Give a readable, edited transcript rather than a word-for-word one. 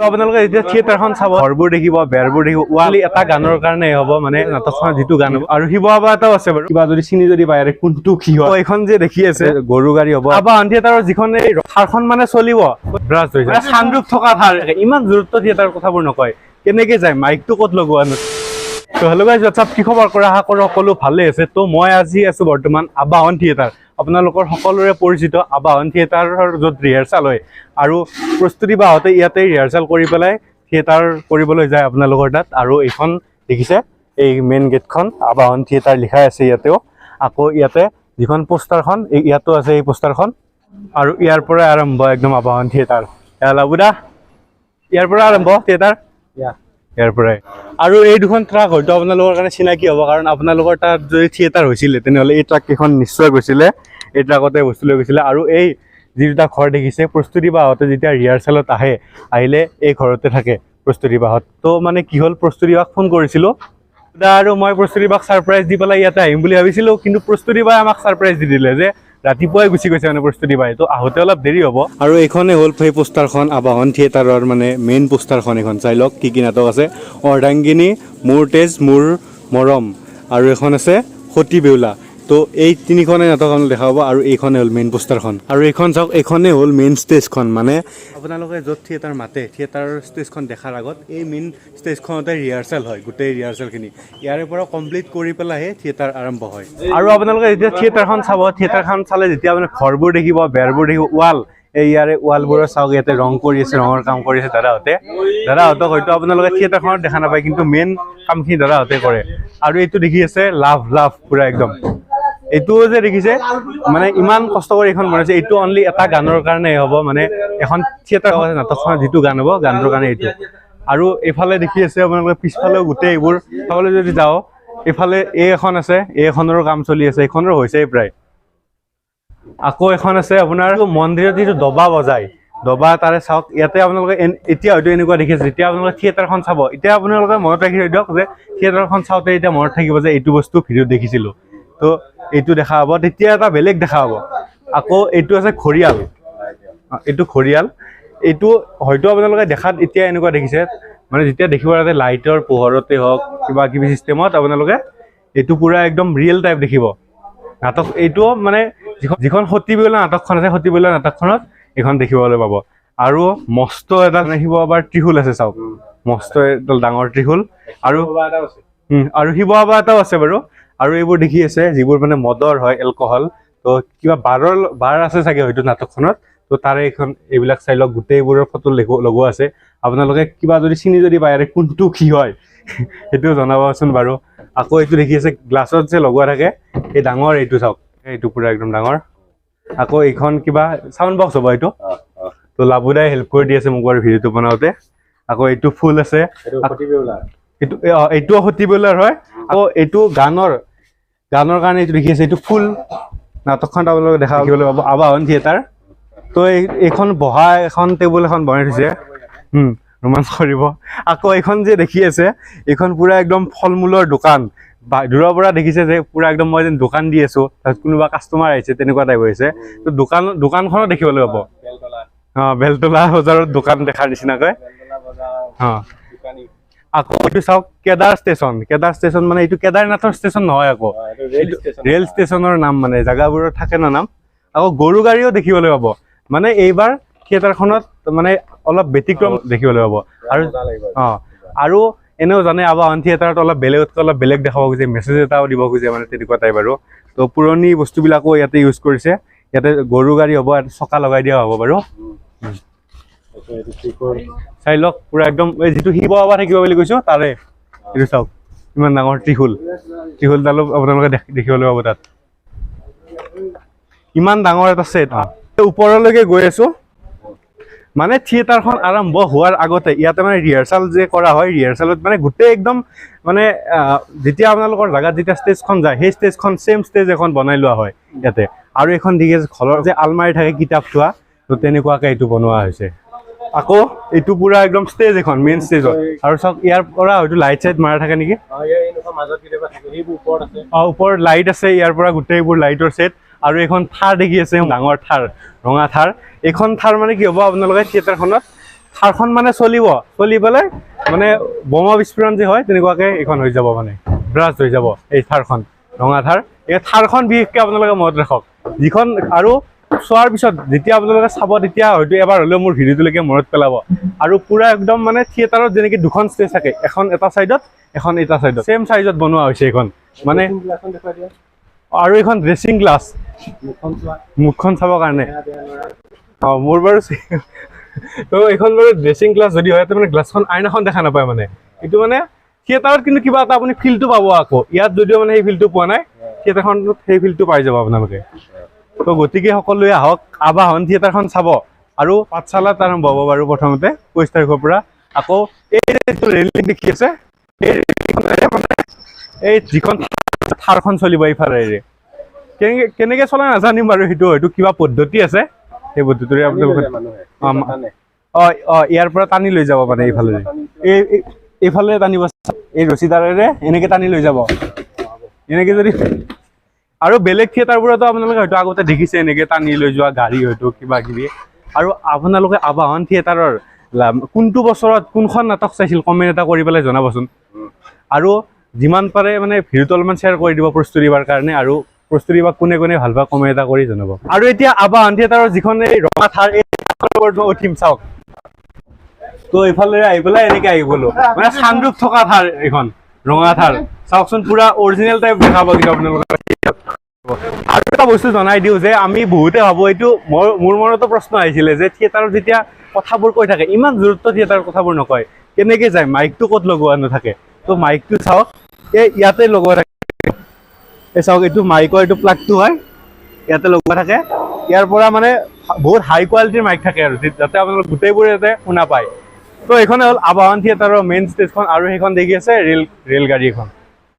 আপোনালোকে যেতিয়া থিয়েটাৰখন চাব ঘৰবোৰ দেখিব বেৰবোৰ দেখিব ওৱালি এটা গানৰ কাৰণে হ'ব মানে নাটকখনৰ যিটো গান হ'ব আৰু শিৱবাবা এটাও আছে বাৰু কিবা যদি চিনি যদি পায় কোনটো কি হয় এইখন যে দেখি আছে গৰু গাড়ী হ'ব আবাহন থিয়েটাৰৰ যিখন এই থাৰখন মানে চলিব চানৰূপ থকা থাৰ ইমান দূৰত্ব থিয়েটাৰৰ কথাবোৰ নকয় কেনেকে যায় মাইকটো ক'ত লগোৱা তো হেল্ল' গাইজ হোৱাটছআপ কি খবৰ কৰা আশা কৰোঁ সকলো ভালে আছে তো মই আজি আছোঁ বৰ্তমান আবাহন থিয়েটাৰ আপোনালোকৰ সকলোৰে পৰিচিত আবাহন থিয়েটাৰৰ য'ত ৰিহাৰ্চাল হয় আৰু প্ৰস্তুতি বাহঁতে ইয়াতে ৰিহাৰ্চাল কৰি পেলাই থিয়েটাৰ কৰিবলৈ যায় আপোনালোকৰ তাত আৰু এইখন দেখিছে এই মেইন গেটখন আবাহন থিয়েটাৰ লিখা আছে ইয়াতেও আকৌ ইয়াতে যিখন পোষ্টাৰখন ইয়াতো আছে এই পোষ্টাৰখন আৰু ইয়াৰ পৰাই আৰম্ভ একদম আবাহন থিয়েটাৰ লাবুদা ইয়াৰ পৰা আৰম্ভ থিয়েটাৰ ইয়াৰ পৰাই আৰু এই দুখন ট্ৰাক হয়তো আপোনালোকৰ কাৰণে চিনাকি হ'ব কাৰণ আপোনালোকৰ তাত যদি থিয়েটাৰ হৈছিলে তেনেহ'লে এই ট্ৰাককেইখন নিশ্চয় গৈছিলে এই ট্ৰাকতে বস্তু লৈ গৈছিলে আৰু এই যি দুটা ঘৰ দেখিছে প্ৰস্তুতি বাহঁতে যেতিয়া ৰিহাৰ্চেলত আহিলে এই ঘৰতে থাকে প্ৰস্তুতি বাহঁত তো মানে কি হ'ল প্ৰস্তুতি বাক ফোন কৰিছিলোঁ আৰু মই প্ৰস্তুতি বাক ছাৰপ্ৰাইজ দি পেলাই ইয়াতে আহিম বুলি ভাবিছিলোঁ কিন্তু প্ৰস্তুতি বাই আমাক ছাৰপ্ৰাইজ দি দিলে যে ৰাতিপুৱাই গুচি গৈছে মানে প্ৰস্তুতি বাই তো আহোঁতে অলপ দেৰি হ'ব আৰু এইখনে হ'ল সেই পোষ্টাৰখন আবাহন থিয়েটাৰৰ মানে মেইন পোষ্টাৰখন এখন চাই লওক কি কি নাটক আছে অৰ্ধাংগিনী মোৰ তেজ মোৰ মৰম আৰু এখন আছে সতী বেউলা তো এই তিনিখনে নাটক দেখা পাব আৰু এইখনে হ'ল মেইন পোষ্টাৰখন আৰু এইখন চাওক এইখনে হ'ল মেইন ষ্টেজখন মানে আপোনালোকে য'ত থিয়েটাৰ মাতে থিয়েটাৰৰ ষ্টেজখন দেখাৰ আগত এই মেইন ষ্টেজখনতে ৰিহাৰ্চেল হয় গোটেই ৰিহাৰ্চেলখিনি ইয়াৰে পৰা কমপ্লিট কৰি পেলাইহে থিয়েটাৰ আৰম্ভ হয় আৰু আপোনালোকে যেতিয়া থিয়েটাৰখন চাব থিয়েটাৰখন চালে যেতিয়া মানে ঘৰবোৰ দেখিব বেৰবোৰ দেখিব ৱাল এই ইয়াৰে ৱালবোৰৰ চাওক ইয়াতে ৰং কৰি আছে ৰঙৰ কাম কৰি আছে দাদাহঁতক হয়তো আপোনালোকে থিয়েটাৰখনত দেখা নাপায় কিন্তু মেইন কামখিনি দাদাহঁতে কৰে আৰু এইটো দেখি আছে লাভ পুৰা একদম এইটোও যে দেখিছে মানে ইমান কষ্ট কৰি এইখন বনাইছে এইটো অনলি এটা গানৰ কাৰণে হ'ব মানে এখন থিয়েটাৰ নাটকখনৰ যিটো গান হ'ব গানটোৰ কাৰণে এইটো আৰু এইফালে দেখি আছে আপোনালোকে পিছফালেও গোটেই এইবোৰ চাবলৈ যদি যাওঁ এইফালে এই এখন আছে এই এখনৰো কাম চলি আছে এইখনৰো হৈছে প্ৰায় আকৌ এখন আছে আপোনাৰ মন্দিৰত যিটো দবা বজায় দবা তাৰে চাওক ইয়াতে আপোনালোকে এতিয়া হয়তো এনেকুৱা দেখিছে যেতিয়া আপোনালোকে থিয়েটাৰখন চাব এতিয়া আপোনালোকে মনত ৰাখি দিয়ক যে থিয়েটাৰখন চাওঁতে এতিয়া মনত থাকিব যে এইটো বস্তু ভিডিঅ'ত দেখিছিলোঁ তো এইটো দেখা হ'ব তেতিয়া এটা বেলেগ দেখা হ'ব আকৌ এইটো আছে ঘৰিয়াল এইটো ঘৰিয়াল এইটো হয়তো আপোনালোকে দেখাত এতিয়া এনেকুৱা দেখিছে মানে যেতিয়া দেখিব তাতে লাইটৰ পোহৰতে হওক কিবা কিবি চিষ্টেমত আপোনালোকে এইটো পুৰা একদম ৰিয়েল টাইপ দেখিব নাটক এইটো মানে যিখন সতী বেউলা নাটকখন আছে সতী বেউলা নাটকখনত এইখন দেখিবলৈ পাব আৰু মস্ত এটা দেখিব আবাৰ ত্ৰিশূল আছে চাওক মস্ত এডাল ডাঙৰ ত্ৰিশূল আৰু শিৱবাবা এটাও আছে বাৰু আৰু এইবোৰ দেখি আছে যিবোৰ মানে মদৰ হয় এলকহল তো কিবা বাৰ আছে চাগে হয়তো নাটকখনত তো তাৰে এইবিলাক চাই লওক গোটেইবোৰৰ ফটো লগোৱা আছে আপোনালোকে কিবা যদি চিনি যদি পায় কোনটো কি হয় সেইটোও জনাবচোন বাৰু আকৌ এইটো দেখি আছে গ্লাছত যে লগোৱা থাকে এই ডাঙৰ এইটো চাওক এইটো পুৰা একদম ডাঙৰ আকৌ এইখন কিবা চাউণ্ড বক্স হ'ব এইটো তো লাবুদাই হেল্প কৰি দি আছে মোক বাৰু ভিডিঅ'টো বনাওঁতে আকৌ এইটো ফুল আছে এইটোও সতী বেউলাৰ হয় আকৌ এইটো গানৰ কাৰণে এইটো দেখি আছে এইটো ফুল নাটকখন আপোনালোকে দেখিবলৈ পাব আবাহন থিয়েটাৰ তো এইখন বহা এখন টেবুল এখন বনাই থৈছে ৰোমাঞ্চ কৰিব আকৌ এইখন যে দেখি আছে এইখন পুৰা একদম ফল মূলৰ দোকান দূৰৰ পৰা দেখিছে যে পুৰা একদম মই যেন দোকান দি আছো তাত কোনোবা কাষ্টমাৰ আহিছে তেনেকুৱা টাইপ হৈছে তো দোকানখনো দেখিবলৈ পাব বেলতলা বজাৰত দোকান দেখাৰ নিচিনাকৈ আকৌ এইটো চাওক কেদাৰ ষ্টেচন মানে এইটো কেদাৰনাথৰ ষ্টেচন নহয় আকৌ ৰেল ষ্টেচনৰ নাম মানে জেগাবোৰৰ থাকে ন নাম আকৌ গৰু গাড়ীও দেখিবলৈ পাব মানে এইবাৰ থিয়েটাৰখনত মানে অলপ ব্যতিক্ৰম দেখিবলৈ পাব আৰু এনেও জানে আবাহন থিয়েটাৰত অলপ বেলেগ দেখাব খোজে মেছেজ এটাও দিব খোজে মানে তেনেকুৱা টাইপ আৰু তো পুৰণি বস্তুবিলাকো ইয়াতে ইউজ কৰিছে ইয়াতে গৰু গাড়ী হ'ব ইয়াতে চকা লগাই দিয়া হ'ব বাৰু চাই লওক পুৰা একদম এই যিটো শিৱবাবা থাকিব বুলি কৈছো তাৰে এইটো চাওক ইমান ডাঙৰ ত্ৰিশূলডালো আপোনালোকে দেখিবলৈ পাব তাত ইমান ডাঙৰ এটা ছেট ওপৰলৈকে গৈ আছো মানে থিয়েটাৰখন আৰম্ভ হোৱাৰ আগতে ইয়াতে মানে ৰিহাৰ্চাল যে কৰা হয় ৰিহাৰ্চালত মানে গোটেই একদম মানে যেতিয়া আপোনালোকৰ জেগাত যেতিয়া ষ্টেজখন যায় সেই ষ্টেজখন ছেম ষ্টেজ এখন বনাই লোৱা হয় ইয়াতে আৰু এখন দেখি ঘৰৰ যে আলমাৰি থাকে কিতাপ থোৱা তো তেনেকুৱাকৈ এইটো বনোৱা হৈছে আকৌ এইটো পুৰা একদম ষ্টেজ এখন মেইন ষ্টেজত আৰু চাওক ইয়াৰ পৰা হয়তো লাইট চাইট মাৰা থাকে নেকি ওপৰত লাইট আছে ইয়াৰ পৰা গোটেইবোৰ লাইটৰ ছেট আৰু এখন থাৰ দেখি আছে ডাঙৰ থাৰ ৰঙা থাৰ এইখন থাৰ মানে কি হ'ব আপোনালোকে থিয়েটাৰখনত থাৰখন মানে চলি পেলাই মানে বোমা বিস্ফোৰণ যে হয় তেনেকুৱাকে এইখন হৈ যাব মানে ব্ৰাষ্ট হৈ যাব এই থাৰখন ৰঙা থাৰ। এই থাৰখন বিশেষকৈ আপোনালোকে মনত ৰাখক, যিখন আৰু চোৱাৰ পিছত যেতিয়া আপোনালোকে চাব তেতিয়া হয়তো এবাৰ হ'লেও মোৰ ভিডিঅ'টোলৈকে মনত পেলাব। আৰু পুৰা একদম মানে থিয়েটাৰত যেনেকৈ দুখন ষ্টেজ থাকে, এখন এটা চাইডত এখন এটা চাইডত ছেম চাইজত বনোৱা হৈছে এইখন মানে। আৰু এইখন ড্ৰেছিং গ্লাছ, মুখখন চাবৰ কাৰণে। মোৰ বাৰু তো এইখন বাৰু ড্ৰেছিং গ্লাছ যদি হয় মানে গ্লাছখন আইনাখন দেখা নাপায় মানে। এইটো মানে থিয়েটাৰত কিন্তু কিবা এটা আপুনি ফিলটো পাব আকৌ, ইয়াত যদিও মানে সেই ফিলটো পোৱা নাই, থিয়েটাৰখনত সেই ফিলটো পাই যাব আপোনালোকে। তো গতিকে সকলোৱে আহক, আবাহন থিয়েটাৰখন চাব। আৰু পাঠশালাত আৰম্ভ হ'ব বাৰু প্ৰথমতে ২৫ তাৰিখৰ পৰা। আকৌ এই ৰেলিং দেখি আছে, এই ৰেলিংখনেৰে মানে এই যিখন থাৰখন চলিব এইফালেৰে কেনেকৈ চলাই নাজানিম বাৰু, সেইটো হয়তো কিবা পদ্ধতি আছে, সেই পদ্ধতিৰে আপোনালোকে ইয়াৰ পৰা টানি লৈ যাব মানে এইফালে, এইফালে টানিব, এই ৰছীডালেৰে এনেকৈ টানি লৈ যাব এনেকৈ। যদি আৰু বেলেগ থিয়েটাৰবোৰতো আপোনালোকে হয়তো আগতে দেখিছে এনেকৈ টানি লৈ যোৱা গাড়ী হয়তো কিবা কিবি। আৰু আপোনালোকে আবাহন থিয়েটাৰৰ কোনটো বছৰত কোনখন নাটক চাইছিল কমেণ্ট এটা কৰি পেলাই জনাবচোন। আৰু যিমান পাৰে মানে ভিডিঅ'টো অলপমান শ্বেয়াৰ কৰি দিব প্ৰস্তুতি বাৰ কাৰণে, আৰু প্ৰস্তুতি বাক কোনে কোনে ভাল পায় কমেণ্ট এটা কৰি জনাব। আৰু এতিয়া আবাহন থিয়েটাৰৰ যিখন এই ৰঙা থাৰ, এই উঠিম চাওক। তো এইফালে আহি পেলাই এনেকৈ আহি গ'লো মানে চানৰুফ থকা থাৰ, এইখন ৰঙা থাৰ চাওকচোন, পুৰা অৰিজিনেল টাইপ দেখা পাব আপোনালোকে। আৰু এটা বস্তু জনাই দিওঁ যে আমি বহুতে ভাবোঁ, এইটো মোৰ মনতো প্ৰশ্ন আহিছিলে যে থিয়েটাৰত যেতিয়া কথাবোৰ কৈ থাকে ইমান দূৰত্ব থিয়েটাৰৰ কথাবোৰ নকয়, কেনেকৈ যায়, মাইকটো ক'ত লগোৱা নাথাকে। তো মাইকটো চাওক, এই ইয়াতে লগোৱা থাকে, এই চাওক এইটো মাইকৰ এইটো প্লাগটো হয়, ইয়াতে লগোৱা থাকে। ইয়াৰ পৰা মানে বহুত হাই কোৱালিটিৰ মাইক থাকে আৰু যাতে আপোনালোকে গোটেইবোৰে যাতে শুনা পায়। তো এইখনে হ'ল আবাহন থিয়েটাৰৰ মেইন ষ্টেজখন। আৰু সেইখন দেখি আছে ৰেল গাড়ী এখন।